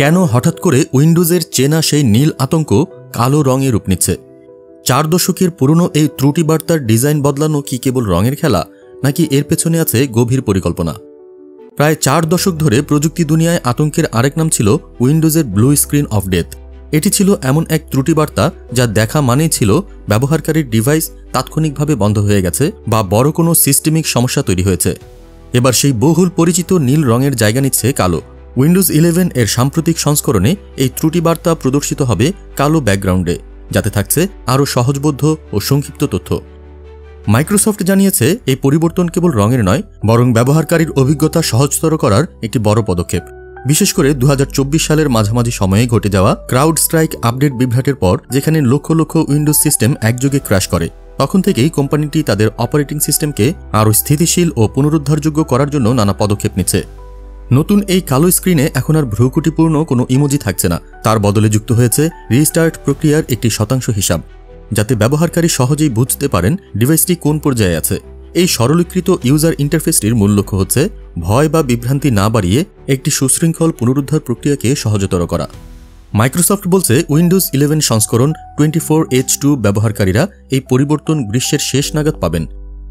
কেন হঠাৎ করে উইন্ডোজের চেনা সেই নীল আতঙ্ক কালো রঙে রূপ নিচ্ছে? 4 দশকের পুরনো এই ত্রুটি বার্তার ডিজাইন বদলানো কি কেবল রঙের খেলা, নাকি এর পেছনে আছে গভীর পরিকল্পনা? প্রায় 4 দশক ধরে প্রযুক্তি দুনিয়ায় আতঙ্কের আরেক নাম ছিল উইন্ডোজের ব্লু স্ক্রিন অফ ডেথ। এটি ছিল এমন এক ত্রুটি বার্তা যা দেখা মানেই ছিল ব্যবহারকারীর ডিভাইস তাৎক্ষণিকভাবে বন্ধ হয়ে গেছে বা বড় কোনো সিস্টেমিক সমস্যা তৈরি হয়েছে। এবার সেই বহুল পরিচিত নীল রঙের জায়গা নিচ্ছে কালো। উইন্ডোজ 11 এর সাম্প্রতিক সংস্করণে এই ত্রুটি বার্তা প্রদর্শিত হবে কালো ব্যাকগ্রাউন্ডে, যাতে থাকছে আরও সহজবোধ্য ও সংক্ষিপ্ত তথ্য। মাইক্রোসফট জানিয়েছে এই পরিবর্তন কেবল রঙের নয়, বরং ব্যবহারকারীর অভিজ্ঞতা সহজতর করার একটি বড় পদক্ষেপ। বিশেষ করে 2024 সালের মাঝামাঝি সময়ে ঘটে যাওয়া ক্রাউড স্ট্রাইক আপডেট বিভ্রাটের পর, যেখানে লক্ষ লক্ষ উইন্ডোজ সিস্টেম একযোগে ক্র্যাশ করে, তখন থেকেই কোম্পানিটি তাদের অপারেটিং সিস্টেমকে আরও স্থিতিশীল ও পুনরুদ্ধারযোগ্য করার জন্য নানা পদক্ষেপ নিচ্ছে। নতুন এই কালো স্ক্রিনে এখন আর ভ্রুকুটিপূর্ণ কোনো ইমোজি থাকছে না। তার বদলে যুক্ত হয়েছে রিস্টার্ট প্রক্রিয়ার একটি শতাংশ হিসাব, যাতে ব্যবহারকারী সহজেই বুঝতে পারেন ডিভাইসটি কোন পর্যায়ে আছে। এই সরলীকৃত ইউজার ইন্টারফেসটির মূল লক্ষ্য হচ্ছে ভয় বা বিভ্রান্তি না বাড়িয়ে একটি সুশৃঙ্খল পুনরুদ্ধার প্রক্রিয়াকে সহজতর করা। মাইক্রোসফট বলছে উইন্ডোজ 11 সংস্করণ 24H2 ব্যবহারকারীরা এই পরিবর্তন গ্রীষ্মের শেষ নাগাদ পাবেন।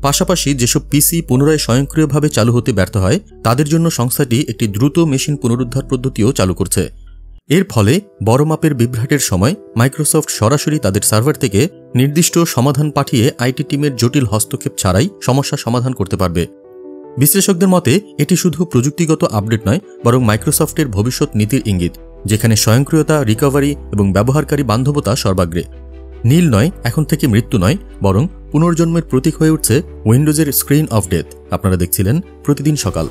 পাশাপাশি যেসব পিসি পুনরায় স্বয়ংক্রিয়ভাবে চালু হতে ব্যর্থ হয়, তাদের জন্য সংস্থাটি একটি দ্রুত মেশিন পুনরুদ্ধার পদ্ধতিও চালু করছে। এর ফলে বড় মাপের বিভ্রাটের সময় মাইক্রোসফট সরাসরি তাদের সার্ভার থেকে নির্দিষ্ট সমাধান পাঠিয়ে আইটি টিমের জটিল হস্তক্ষেপ ছাড়াই সমস্যা সমাধান করতে পারবে। বিশ্লেষকদের মতে এটি শুধু প্রযুক্তিগত আপডেট নয়, বরং মাইক্রোসফটের ভবিষ্যৎ নীতির ইঙ্গিত, যেখানে স্বয়ংক্রিয়তা, রিকভারি এবং ব্যবহারকারী বান্ধবতা সর্বাগ্রে। নীল নয়, এখন থেকে মৃত্যু নয়, বরং পুনর্জন্মের প্রতীক হয়ে উঠছে উইন্ডোজের স্ক্রিন অফ ডেথ। আপনারা দেখছিলেন প্রতিদিন সকাল।